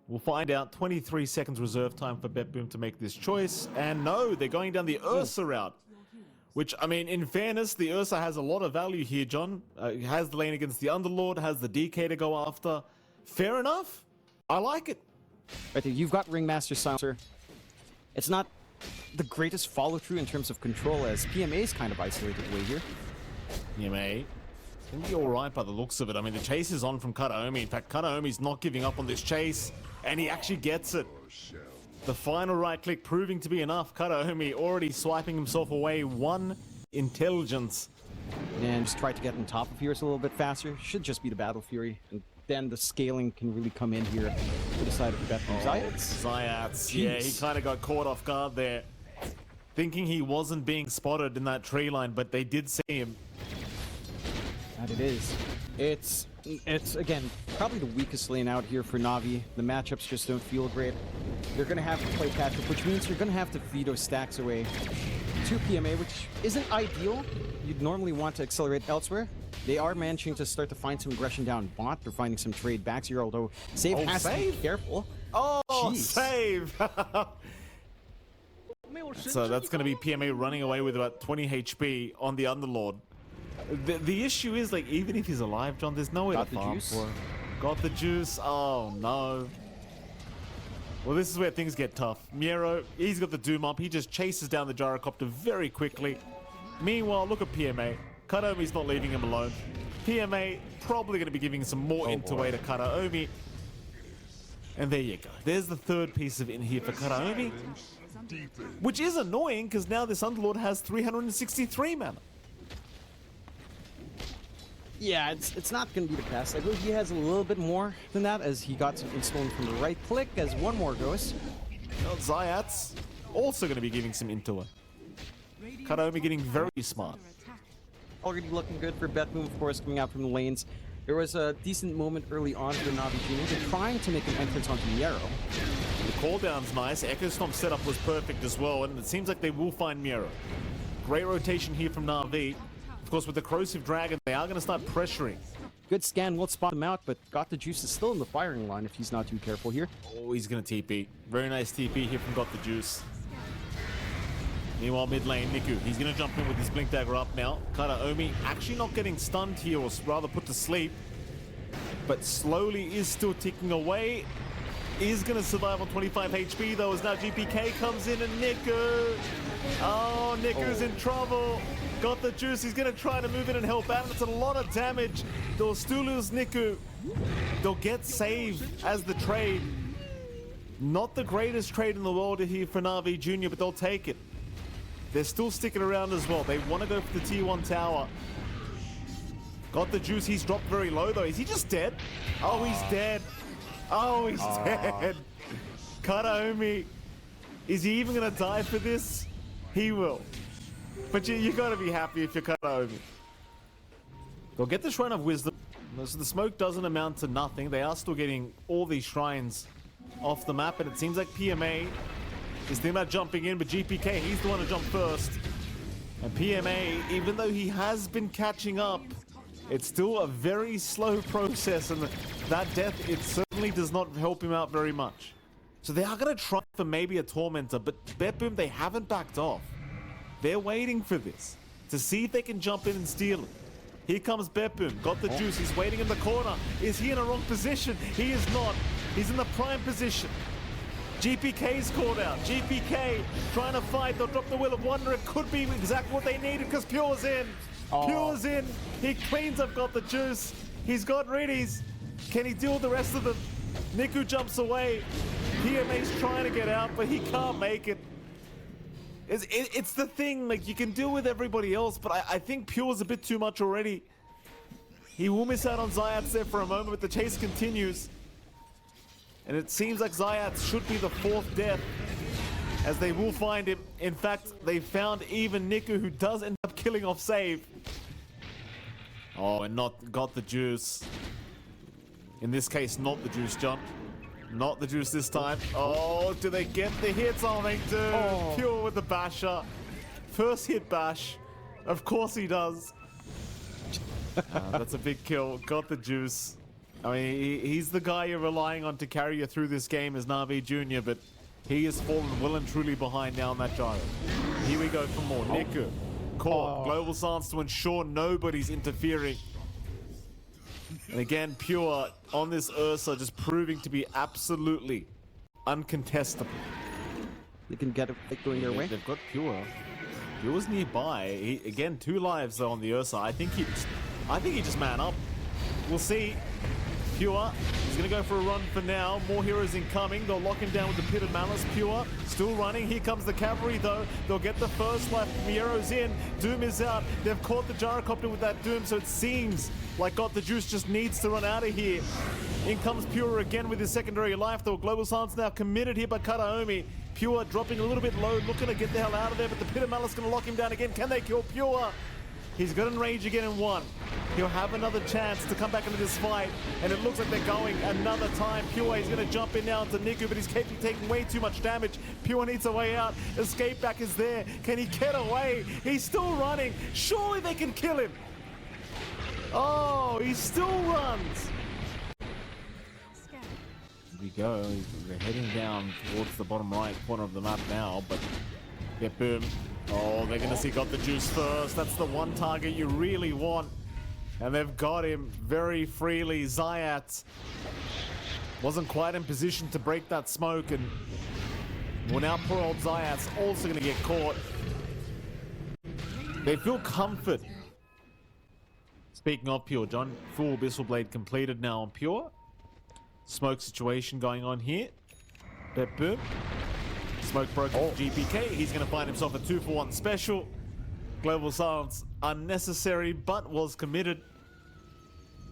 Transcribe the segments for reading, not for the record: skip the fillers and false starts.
We'll find out. 23 seconds reserve time for BetBoom to make this choice. And no, they're going down the Ursa route. Which, I mean, in fairness, the Ursa has a lot of value here, John. It has the lane against the Underlord, has the DK to go after. Fair enough. I like it. Right there, you've got Ringmaster Silencer. It's not the greatest follow-through in terms of control, as PMA's kind of isolated away here. PMA. It's going to be alright by the looks of it. I mean, the chase is on from Kataomi. In fact, Kataomi's not giving up on this chase, and he actually gets it. The final right click proving to be enough. Kataomi already swiping himself away 1 intelligence. And just try to get on top of Furious a little bit faster. Should just be the Battle Fury. And then the scaling can really come in here to the side of the BetBoom. Zayats. Yeah, he kind of got caught off guard there. Thinking he wasn't being spotted in that tree line, but they did see him. And it is. It's again, probably the weakest lane out here for Navi. The matchups just don't feel great. They're going to have to play catch-up, which means you're going to have to feed those stacks away to PMA, which isn't ideal. You'd normally want to accelerate elsewhere. They are managing to start to find some aggression down bot. They're finding some trade backs here, although Save has to be careful. Oh, jeez. Save! So that's going to be PMA running away with about 20 HP on the Underlord. The issue is, like, even if he's alive, John, there's nowhere to farm for him. Got the juice. Oh, no. Well, this is where things get tough. Miero, he's got the Doom up. He just chases down the gyrocopter very quickly. Meanwhile, look at PMA. Kataomi's not leaving him alone. PMA probably going to be giving some more away to Kataomi. And there you go. There's the third piece of in here for Kataomi. Which is annoying, because now this Underlord has 363 mana. Yeah, it's not going to be the best. I believe he has a little bit more than that, as he got some installing from the right click as one more goes. Well, Zayats also going to be giving some into it. Kataomi getting very smart. Already looking good for BetBoom, of course, coming out from the lanes. There was a decent moment early on for NAVI Junior. They're trying to make an entrance onto Miero. The call down's nice. Echo Stomp setup was perfect as well, and it seems like they will find Miero. Great rotation here from Navi. Of course, with the Corrosive Dragon, they are going to start pressuring. Good scan, will spot him out, but Got the Juice is still in the firing line if he's not too careful here. Oh, he's going to TP. Very nice TP here from Got the Juice. Meanwhile, mid lane, Niku, he's going to jump in with his Blink Dagger up now. Kataomi actually not getting stunned here, or rather put to sleep, but slowly is still ticking away. Is going to survive on 25 HP, though, as now GPK comes in, and Niku. Oh, Niku's in trouble. Got the Juice. He's going to try to move in and help out. It's a lot of damage. They'll still lose Niku. They'll get saved as the trade. Not the greatest trade in the world here for NAVI Junior, but they'll take it. They're still sticking around as well. They want to go for the T1 tower. Got the Juice. He's dropped very low, though. Is he just dead? Oh, he's dead. Oh, he's dead. Kataomi. Is he even going to die for this? He will. But you got to be happy if you're Kataomi. They'll get the Shrine of Wisdom. So the smoke doesn't amount to nothing. They are still getting all these shrines off the map, and it seems like PMA is thinking about jumping in, but GPK, he's the one to jump first. And PMA, even though he has been catching up, it's still a very slow process, and that death, it certainly does not help him out very much. So they are going to try for maybe a Tormentor, but BetBoom, they haven't backed off. They're waiting for this to see if they can jump in and steal it. Here comes BetBoom, got the Juice, he's waiting in the corner. Is he in a wrong position? He is not. He's in the prime position. GPK's called out. GPK trying to fight. They'll drop the Will of Wonder. It could be exactly what they needed because Pure's in. Pure's in. He cleans up, got the Juice. He's got readies. Can he deal with the rest of them? Niku jumps away. PMA's trying to get out, but he can't make it. It's the thing, like, you can deal with everybody else, but I think Pure's a bit too much already. He will miss out on Zayats there for a moment, but the chase continues. And it seems like Zayats should be the fourth death, as they will find him. In fact, they found even Niku, who does end up killing off Save. Oh, and not got the Juice. In this case, not the Juice jump. Not the Juice this time. Oh, do they get the hits? Oh, they do. Pure with the basher. First hit bash. Of course he does. That's a big kill. Got the Juice. I mean, he's the guy you're relying on to carry you through this game as NAVI Junior, but he has fallen well and truly behind now in that gyro. Here we go for more. Niku caught. Global Silence to ensure nobody's interfering. And again, Pure on this Ursa just proving to be absolutely uncontestable. They can get it going their way. They've got Pure. Pure's nearby. Again, 2 lives though on the Ursa. I think he just man up. We'll see. Pure, he's going to go for a run for now. More heroes incoming. They'll lock him down with the Pit of Malice. Pure, still running. Here comes the cavalry, though. They'll get the first life. Miero's in. Doom is out. They've caught the gyrocopter with that Doom, so it seems like Got the Juice just needs to run out of here. In comes Pure again with his secondary life, though. Global Silence now committed here by Kataomi. Pure dropping a little bit low, looking to get the hell out of there, but the Pit of Malice going to lock him down again. Can they kill Pure? He's got Enrage again in 1. He'll have another chance to come back into this fight, and it looks like they're going another time. Pure, he's going to jump in now into Niku, but he's taking way too much damage. Pure needs a way out. Escape back is there. Can he get away? He's still running. Surely they can kill him. Oh, he still runs. Here we go. We're heading down towards the bottom right corner of the map now, but BetBoom. Oh, they're going to see Got the Juice first. That's the one target you really want. And they've got him very freely. Zayat wasn't quite in position to break that smoke. And well, now poor old Zayat's also going to get caught. They feel comfort. Speaking of Pure, John, full Abyssal Blade completed now on Pure. Smoke situation going on here. BetBoom. Smoke broken for GPK. He's going to find himself a 2-for-1 special. Global Silence unnecessary, but was committed.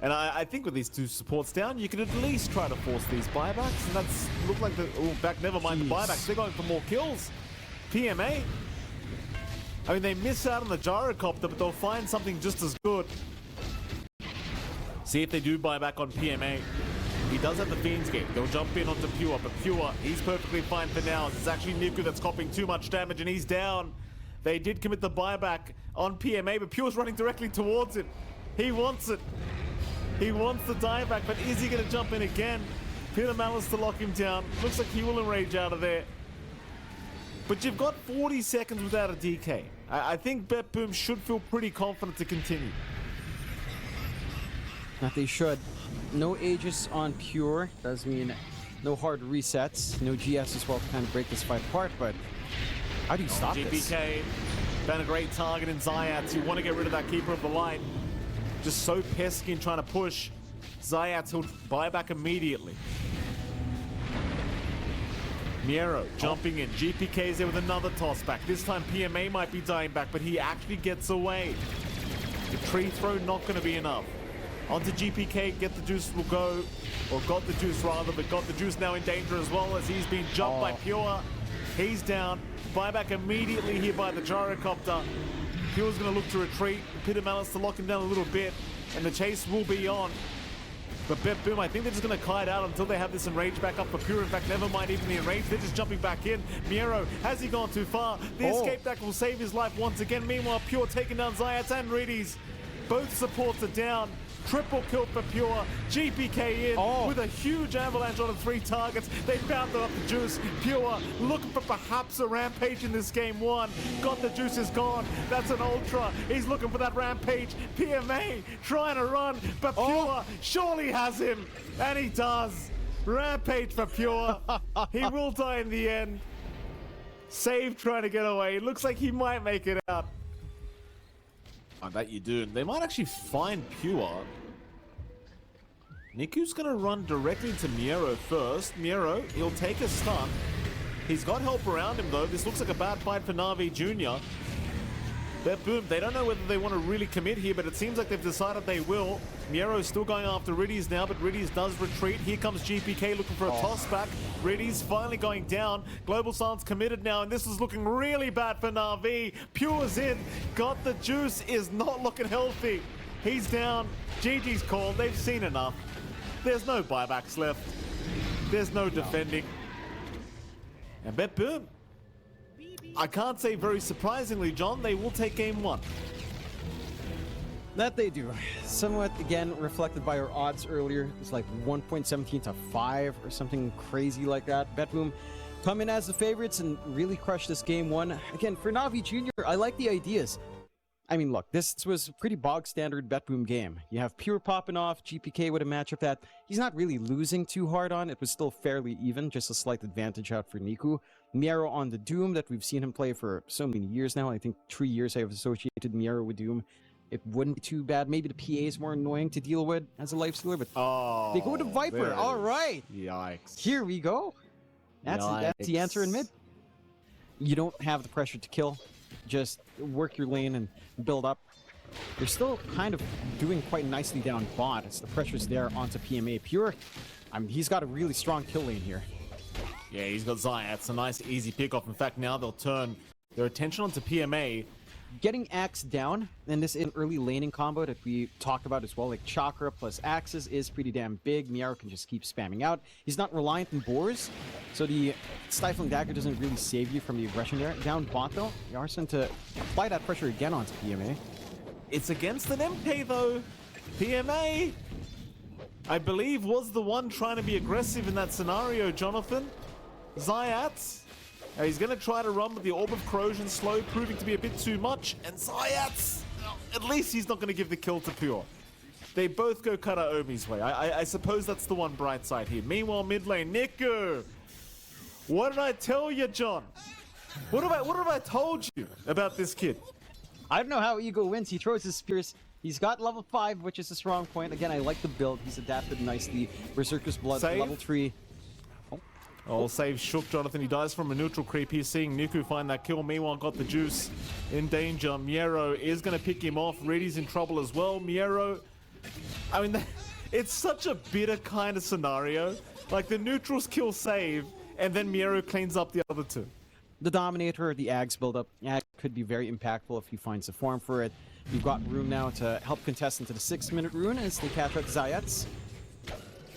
And I think with these 2 supports down, you can at least try to force these buybacks. And that's looked like the back. Never mind the buybacks. They're going for more kills. PMA. I mean, they miss out on the gyrocopter, but they'll find something just as good. See if they do buy back on PMA. He does have the Fiend's Gate. They'll jump in onto Pure, but Pure, he's perfectly fine for now. It's actually Niku that's copying too much damage, and he's down. They did commit the buyback on PMA, but Pure's running directly towards it. He wants it. He wants the dieback, but is he going to jump in again? Pit of Malice to lock him down. Looks like he will enrage out of there. But you've got 40 seconds without a DK. I think BetBoom should feel pretty confident to continue. That they should. No Aegis on Pure does mean no hard resets, no GS as well to kind of break this fight apart, but how do you stop this? GPK found a great target in Zayat. You want to get rid of that Keeper of the Light. Just so pesky and trying to push. Zayat will buy back immediately. Miero jumping in. GPK is there with another toss back. This time PMA might be dying back, but he actually gets away. The tree throw not going to be enough. Onto GPK, Get the Juice will go, or Got the Juice rather, but Got the Juice now in danger as well as he's being jumped by Pure. He's down. Buyback immediately here by the gyrocopter. Pure's going to look to retreat. Pit of Malice to lock him down a little bit, and the chase will be on. But BetBoom, I think they're just going to kite out until they have this enrage back up for Pure. In fact, never mind even the enrage. They're just jumping back in. Miero, has he gone too far? The escape deck will save his life once again. Meanwhile, Pure taking down Zayat and Riddies. Both supports are down. Triple kill for Pure. GPK in with a huge avalanche on the 3 targets. They found up the Juice. Pure looking for perhaps a Rampage in this game 1. Got the Juice is gone. That's an Ultra. He's looking for that Rampage. PMA trying to run, but Pure surely has him. And he does. Rampage for Pure. He will die in the end. Save trying to get away. Looks like he might make it out. I bet you do. They might actually find Pure. Niku's going to run directly to Miero first. Miero, he'll take a stun. He's got help around him, though. This looks like a bad fight for NAVI Junior. BetBoom, they don't know whether they want to really commit here, but it seems like they've decided they will. Miero's still going after Riddies now, but Riddies does retreat. Here comes GPK looking for a toss back. Riddies finally going down. Global Silence committed now, and this is looking really bad for NAVI. Pure's in. Got the Juice is not looking healthy. He's down. GG's called. They've seen enough. There's no buybacks left. There's no defending. And BetBoom, I can't say very surprisingly, John, they will take game 1. That they do. Somewhat, again, reflected by our odds earlier. It's like 1.17 to 5 or something crazy like that. BetBoom come in as the favorites and really crush this game one. Again, for NAVI Junior, I like the ideas. I mean, look, this was a pretty bog standard BetBoom game. You have Pure popping off, GPK with a matchup that he's not really losing too hard on. It was still fairly even, just a slight advantage out for Niku. Miero on the Doom that we've seen him play for so many years now. I think 3 years I have associated Miero with Doom. It wouldn't be too bad. Maybe the PA is more annoying to deal with as a life stealer, but they go to Viper. All right. Yikes. Here we go. That's the answer in mid. You don't have the pressure to kill. Just work your lane and build up. They're still kind of doing quite nicely down bot as the pressure's there onto PMA. Pure, I mean, he's got a really strong kill lane here. Yeah, he's got Zaya. It's a nice, easy pickoff. In fact, now they'll turn their attention onto PMA. Getting Axe down, and this is an early laning combo that we talked about as well, like Chakra plus Axes is pretty damn big. Miaro can just keep spamming out. He's not reliant on boars, so the Stifling Dagger doesn't really save you from the aggression there. Down bot though, Yarson to apply that pressure again onto PMA. It's against an MK though. PMA, I believe, was the one trying to be aggressive in that scenario, Jonathan. Zayat. He's going to try to run with the Orb of Corrosion slow, proving to be a bit too much. And Zayat, at least he's not going to give the kill to Pure. They both go Karaomi's way. I suppose that's the one bright side here. Meanwhile, mid lane, Niku. What did I tell you, John? What have I told you about this kid? I don't know how Ego wins. He throws his spears. He's got level 5, which is a strong point. Again, I like the build. He's adapted nicely. Berserker's Blood, Save. level 3. Oh, save shook Jonathan. He dies from a neutral creep. He's seeing Niku find that kill. Meanwhile, got the juice in danger. Miero is going to pick him off. Reddy's in trouble as well. Miero, I mean, it's such a bitter kind of scenario. Like the neutrals kill save, and then Miero cleans up the other two. The Dominator, the Ags build up. Ag could be very impactful if he finds a form for it. You've got room now to help contest into the 6-minute rune as they catch out Zayats.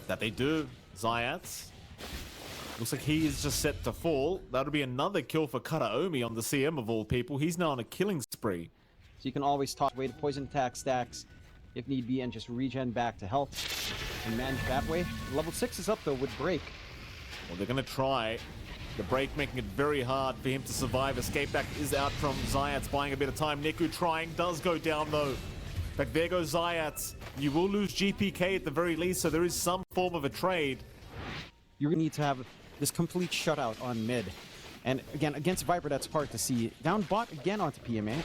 That they do. Zayats. Looks like he is just set to fall. That'll be another kill for Karaomi on the CM of all people. He's now on a killing spree. So you can always toss away the poison attack stacks if need be and just regen back to health and manage that way. Level 6 is up though with Break. Well, they're going to try. The Break making it very hard for him to survive. Escape back is out from Zayats, buying a bit of time. Niku trying, does go down though. But there goes Zayats. You will lose GPK at the very least, so there is some form of a trade. You're going to need to have this complete shutout on mid. And again, against Viper, that's hard to see. Down bot again onto PMA.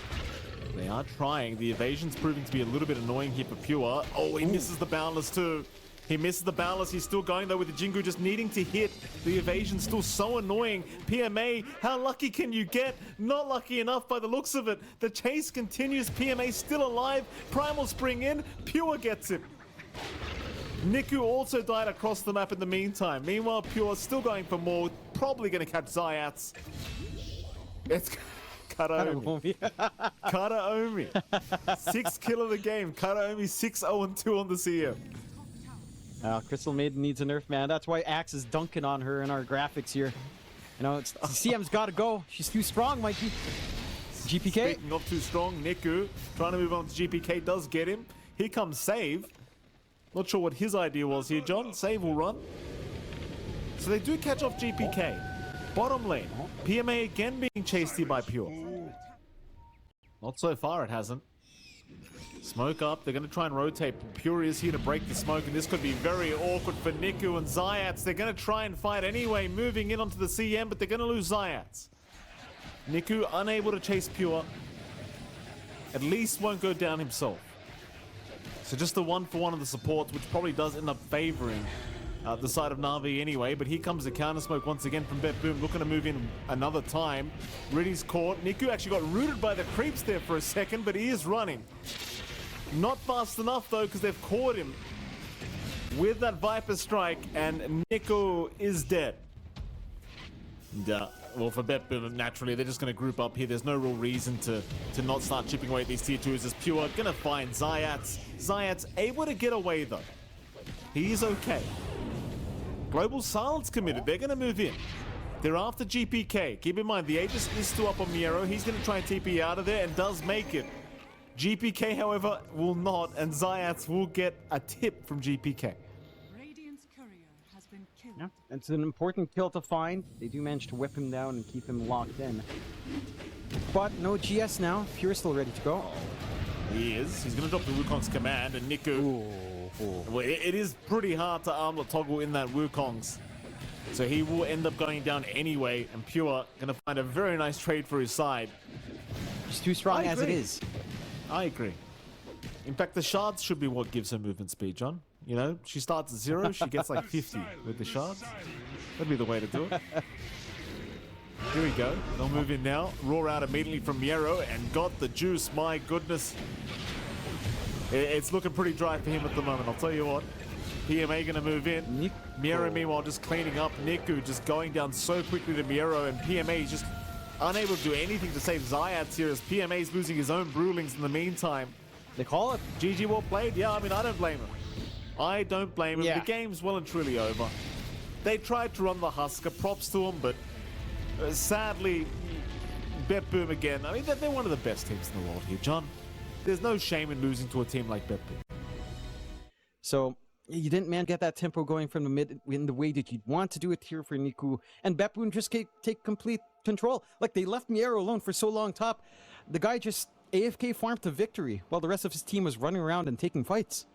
They are trying. The evasion's proving to be a little bit annoying here for Pure. Oh, he misses the Boundless too. He misses the Boundless. He's still going though with the Jingu just needing to hit. The evasion's still so annoying. PMA, how lucky can you get? Not lucky enough by the looks of it. The chase continues. PMA still alive. Primal Spring in. Pure gets it. Niku also died across the map in the meantime. Meanwhile, Pure still going for more. Probably going to catch Zayats. It's Karaomi. Karaomi. 6th kill of the game. Karaomi 6-0-2 on the CM. Crystal Maiden needs a nerf, man. That's why Axe is dunking on her in our graphics here. You know, CM's got to go. She's too strong, Mikey. GPK. Speaking of too strong, Niku trying to move on to GPK does get him. Here comes Save. Not sure what his idea was here, John. Save will run. So they do catch off GPK. Bottom lane. PMA again being chased here by Pure. Not so far, it hasn't. Smoke up. They're going to try and rotate. Pure is here to break the smoke, and this could be very awkward for Niku and Zayats. They're going to try and fight anyway, moving in onto the CM, but they're going to lose Zayats. Niku unable to chase Pure. At least won't go down himself. So just the 1-for-1 of the supports, which probably does end up favoring the side of Na'Vi anyway. But here comes the counter smoke once again from BetBoom, looking to move in another time. Riddy's caught. Niku actually got rooted by the creeps there for a second, but he is running. Not fast enough though, because they've caught him with that Viper strike, and Niku is dead. And, well, for BetBoom, naturally, they're just going to group up here. There's no real reason to not start chipping away at these tier 2s as Pure. Going to find Zayats. Zayats able to get away, though. He is okay. Global Silence committed. They're going to move in. They're after GPK. Keep in mind, the Aegis is still up on Miero. He's going to try and TP out of there and does make it. GPK, however, will not, and Zayats will get a tip from GPK. Radiant's courier has been killed. Yeah, it's an important kill to find. They do manage to whip him down and keep him locked in. But no GS now. Pure still ready to go. He is. He's going to drop the Wukong's command, and Niku... Well, it is pretty hard to armlet toggle in that Wukong's. So he will end up going down anyway, and Pure going to find a very nice trade for his side. Just too strong as it agree. is. I agree. In fact, the shards should be what gives her movement speed, John. You know, she starts at 0, she gets like 50 with the shards. That'd be the way to do it. Here we go. They'll move in now. Roar out immediately from Miero and got the juice. My goodness. It's looking pretty dry for him at the moment, I'll tell you what. PMA going to move in. Miero, meanwhile, just cleaning up. Niku just going down so quickly to Miero, and PMA is just unable to do anything to save Zayats here as PMA is losing his own Brewlings in the meantime. They call it. GG well played. Yeah, I mean, I don't blame him. I don't blame him. Yeah. The game's well and truly over. They tried to run the Husker. Props to them, but sadly, BetBoom again. I mean, they're one of the best teams in the world here, John. There's no shame in losing to a team like BetBoom. So you didn't get that tempo going from the mid in the way that you'd want to do it here for Niku, and BetBoom just take complete control. Like, they left Miero alone for so long top. The guy just AFK farmed to victory while the rest of his team was running around and taking fights.